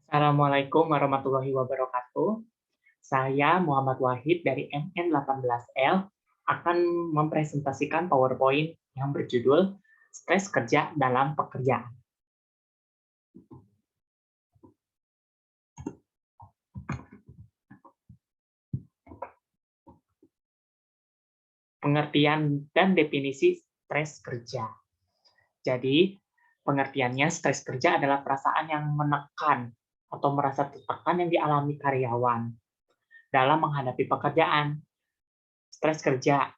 Assalamualaikum warahmatullahi wabarakatuh. Saya Muhammad Wahid dari MN18L akan mempresentasikan PowerPoint yang berjudul Stres Kerja dalam Pekerjaan. Pengertian dan definisi stres kerja. Jadi, pengertiannya stres kerja adalah perasaan yang menekan atau merasa tertekan yang dialami karyawan dalam menghadapi pekerjaan. Stres kerja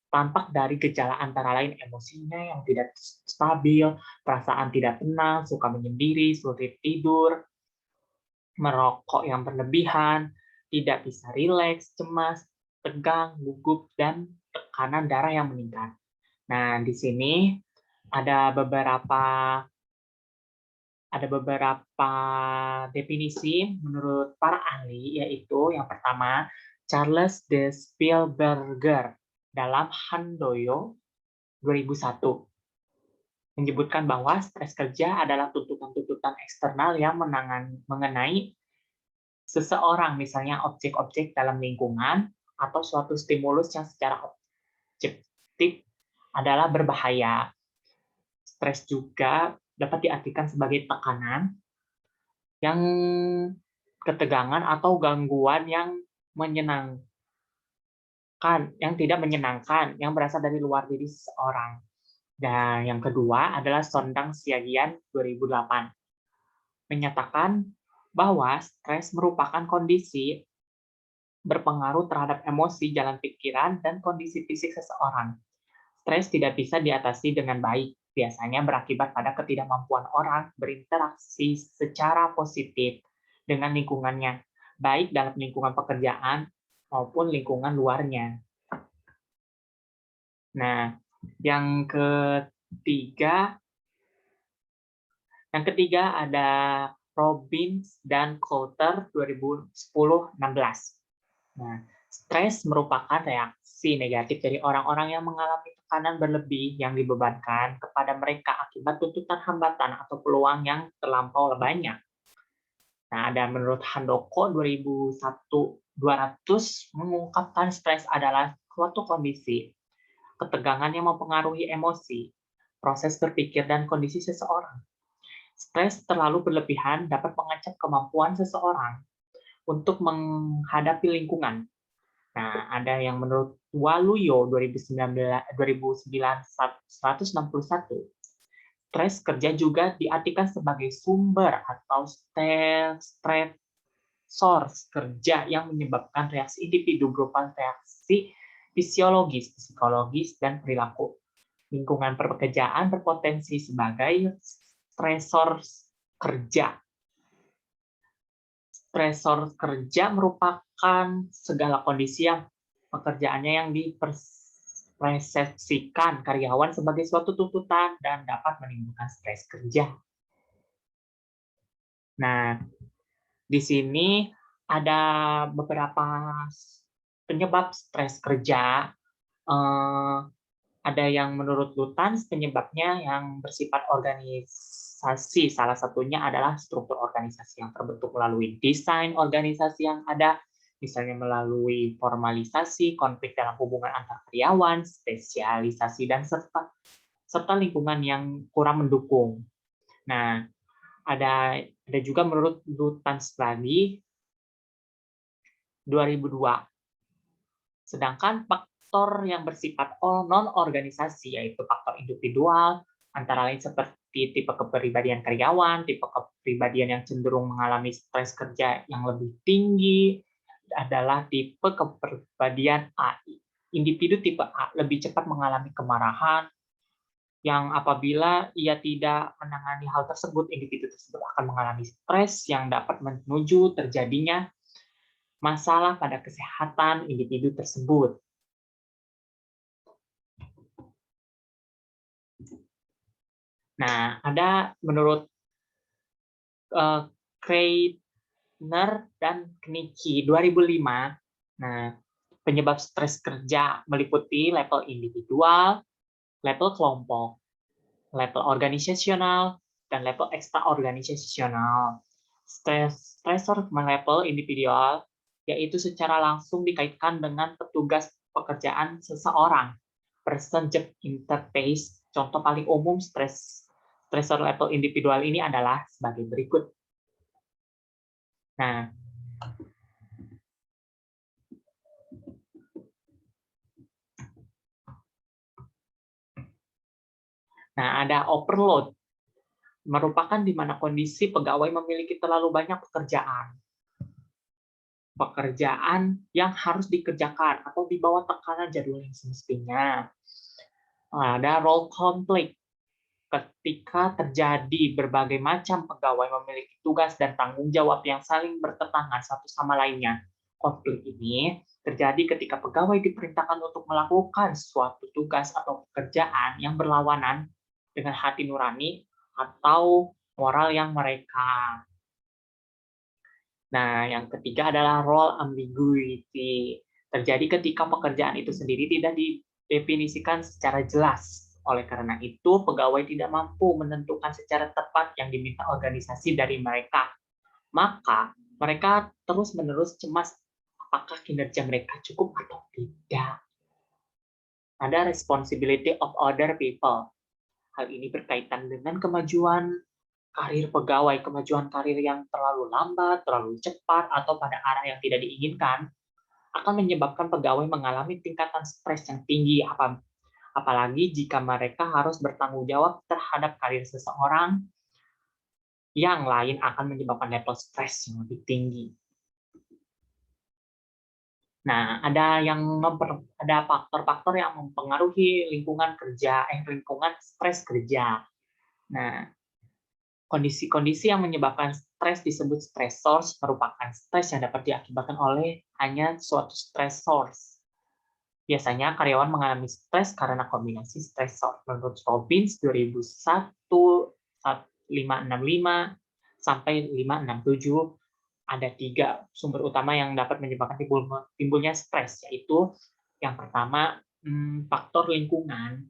tampak dari gejala antara lain emosinya yang tidak stabil, perasaan tidak tenang, suka menyendiri, sulit tidur, merokok yang berlebihan, tidak bisa rileks, cemas, tegang, gugup, dan tekanan darah yang meningkat. Nah, di sini ada beberapa definisi menurut para ahli, yaitu yang pertama, Charles de Spielberger dalam Handoyo 2001 menyebutkan bahwa stres kerja adalah tuntutan-tuntutan eksternal yang mengenai seseorang, misalnya objek-objek dalam lingkungan atau suatu stimulus yang secara objektif adalah berbahaya. Stres juga dapat diartikan sebagai tekanan, yang ketegangan atau gangguan yang tidak menyenangkan, yang berasal dari luar diri seseorang. Dan yang kedua adalah Sondang Siagian 2008 menyatakan bahwa stres merupakan kondisi berpengaruh terhadap emosi, jalan pikiran, dan kondisi fisik seseorang. Stres tidak bisa diatasi dengan baik, biasanya berakibat pada ketidakmampuan orang berinteraksi secara positif dengan lingkungannya, baik dalam lingkungan pekerjaan maupun lingkungan luarnya. Nah, yang ketiga ada Robbins dan Coulter 2010-16. Nah, stres merupakan reaksi negatif dari orang-orang yang mengalami tekanan berlebih yang dibebankan kepada mereka akibat tuntutan hambatan atau peluang yang terlampau banyak. Nah, ada menurut Handoko 2001-200 mengungkapkan stres adalah suatu kondisi ketegangan yang mempengaruhi emosi, proses berpikir, dan kondisi seseorang. Stres terlalu berlebihan dapat mengancam kemampuan seseorang untuk menghadapi lingkungan. Nah, ada yang menurut Waluyo 2009-161, stres kerja juga diartikan sebagai sumber atau stresor kerja yang menyebabkan reaksi individu berupa reaksi fisiologis, psikologis, dan perilaku. Lingkungan pekerjaan berpotensi sebagai stresor kerja. Stresor kerja merupakan segala kondisi yang pekerjaannya yang dipersepsikan karyawan sebagai suatu tuntutan dan dapat menimbulkan stres kerja. Nah, di sini ada beberapa penyebab stres kerja. Ada yang menurut Lutyens penyebabnya yang bersifat organisasi. Salah satunya adalah struktur organisasi yang terbentuk melalui desain organisasi yang ada, misalnya melalui formalisasi, konflik dalam hubungan antar karyawan, spesialisasi, dan serta lingkungan yang kurang mendukung. Nah, ada juga menurut Lutyens lagi 2002. Sedangkan faktor yang bersifat non-organisasi, yaitu faktor individual, antara lain seperti tipe kepribadian karyawan, tipe kepribadian yang cenderung mengalami stres kerja yang lebih tinggi, adalah tipe kepribadian A. Individu tipe A lebih cepat mengalami kemarahan, yang apabila ia tidak menangani hal tersebut, individu tersebut akan mengalami stres yang dapat menuju terjadinya masalah pada kesehatan individu tersebut. Nah, ada menurut Kreitner dan Knichi 2005, nah, penyebab stres kerja meliputi level individual, level kelompok, level organisasional, dan level ekstraorganisasional. Stressor level individual, yaitu secara langsung dikaitkan dengan petugas pekerjaan seseorang. Person job interface, contoh paling umum stressor level individual ini adalah sebagai berikut. Nah, ada overload, merupakan di mana kondisi pegawai memiliki terlalu banyak pekerjaan yang harus dikerjakan atau di bawah tekanan jadwal yang semestinya. Ada role conflict, ketika terjadi berbagai macam pegawai memiliki tugas dan tanggung jawab yang saling bertentangan satu sama lainnya. Konflik ini terjadi ketika pegawai diperintahkan untuk melakukan suatu tugas atau pekerjaan yang berlawanan dengan hati nurani atau moral yang mereka. Nah, yang ketiga adalah role ambiguity. Terjadi ketika pekerjaan itu sendiri tidak didefinisikan secara jelas. Oleh karena itu, pegawai tidak mampu menentukan secara tepat yang diminta organisasi dari mereka. Maka, mereka terus-menerus cemas apakah kinerja mereka cukup atau tidak. Ada responsibility of other people. Hal ini berkaitan dengan kemajuan karir pegawai, kemajuan karir yang terlalu lambat, terlalu cepat, atau pada arah yang tidak diinginkan, akan menyebabkan pegawai mengalami tingkatan stres yang tinggi, apalagi jika mereka harus bertanggung jawab terhadap karir seseorang, yang lain akan menyebabkan level stres yang lebih tinggi. Nah, ada faktor-faktor yang mempengaruhi lingkungan kerja, lingkungan stres kerja. Nah, kondisi-kondisi yang menyebabkan stres disebut stressors, merupakan stres yang dapat diakibatkan oleh hanya suatu stressors. Biasanya karyawan mengalami stres karena kombinasi stressor. Menurut Robbins 2001 565 sampai 567 ada 3 sumber utama yang dapat menyebabkan timbulnya stres, yaitu yang pertama faktor lingkungan.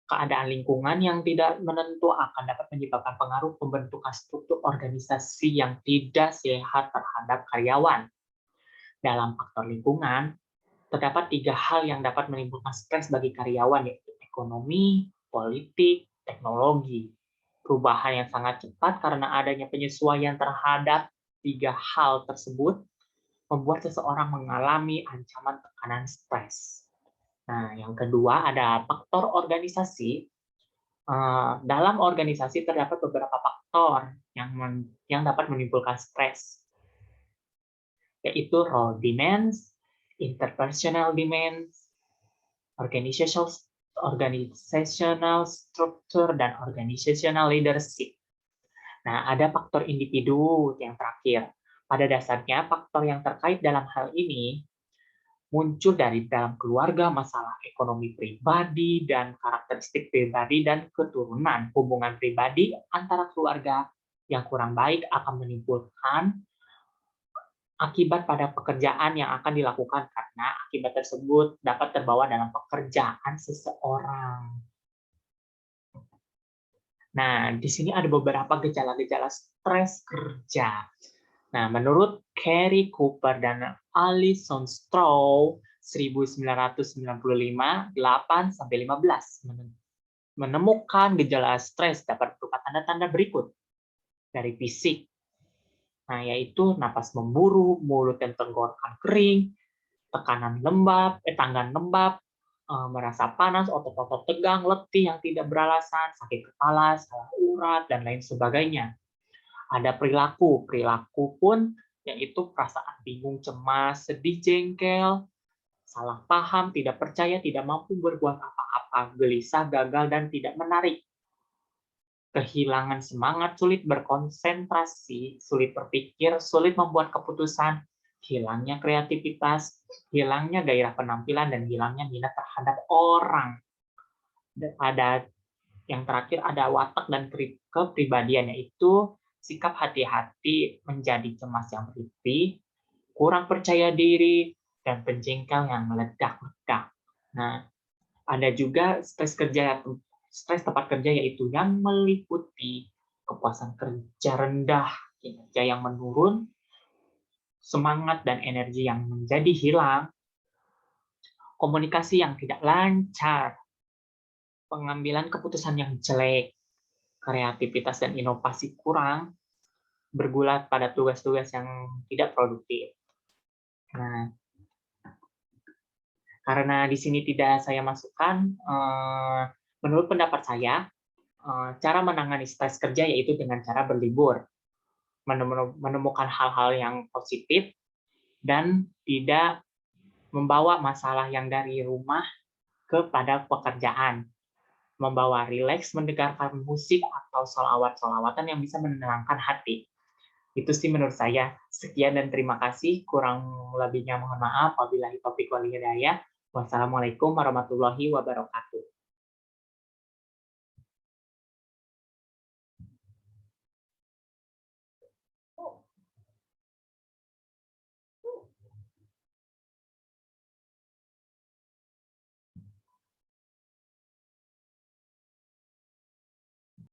Keadaan lingkungan yang tidak menentu akan dapat menyebabkan pengaruh pembentukan struktur organisasi yang tidak sehat terhadap karyawan. Dalam faktor lingkungan, terdapat 3 hal yang dapat menimbulkan stres bagi karyawan, yaitu ekonomi, politik, teknologi. Perubahan yang sangat cepat karena adanya penyesuaian terhadap 3 hal tersebut membuat seseorang mengalami ancaman tekanan stres. Nah, yang kedua ada faktor organisasi. Dalam organisasi terdapat beberapa faktor yang dapat menimbulkan stres, yaitu role demands, interpersonal demands, organizational structure, dan organizational leadership. Nah, ada faktor individu yang terakhir. Pada dasarnya, faktor yang terkait dalam hal ini muncul dari dalam keluarga, masalah ekonomi pribadi, dan karakteristik pribadi dan keturunan. Hubungan pribadi antara keluarga yang kurang baik akan menimbulkan akibat pada pekerjaan yang akan dilakukan, karena akibat tersebut dapat terbawa dalam pekerjaan seseorang. Nah, di sini ada beberapa gejala-gejala stres kerja. Nah, menurut Carey Cooper dan Alison Strow 1995, 8-15 menemukan gejala stres dapat berupa tanda-tanda berikut dari fisik. Nah, yaitu napas memburu, mulut dan tenggorokan kering, tangan lembab, merasa panas, otot-otot tegang, letih yang tidak beralasan, sakit kepala, salah urat, dan lain sebagainya. Ada perilaku pun yaitu perasaan bingung, cemas, sedih, jengkel, salah paham, tidak percaya, tidak mampu berbuat apa-apa, gelisah, gagal, dan tidak menarik. Kehilangan semangat, sulit berkonsentrasi, sulit berpikir, sulit membuat keputusan, hilangnya kreativitas, hilangnya gairah penampilan, dan hilangnya minat terhadap orang. Dan ada yang terakhir ada watak dan kepribadian, yaitu sikap hati-hati, menjadi cemas yang berlebih, kurang percaya diri, dan penjengkel yang meledak-ledak. Nah, ada juga stres tempat kerja, yaitu yang meliputi kepuasan kerja rendah, kinerja yang menurun, semangat dan energi yang menjadi hilang, komunikasi yang tidak lancar, pengambilan keputusan yang jelek, kreativitas dan inovasi kurang, bergulat pada tugas-tugas yang tidak produktif. Nah, karena di sini tidak saya masukkan, menurut pendapat saya, cara menangani stres kerja yaitu dengan cara berlibur, menemukan hal-hal yang positif, dan tidak membawa masalah yang dari rumah kepada pekerjaan. Membawa rileks, mendengarkan musik atau sholawat-sholawatan yang bisa menenangkan hati. Itu sih menurut saya. Sekian dan terima kasih. Kurang lebihnya mohon maaf. Wabillahi taufiq wal hidayah. Wassalamualaikum warahmatullahi wabarakatuh.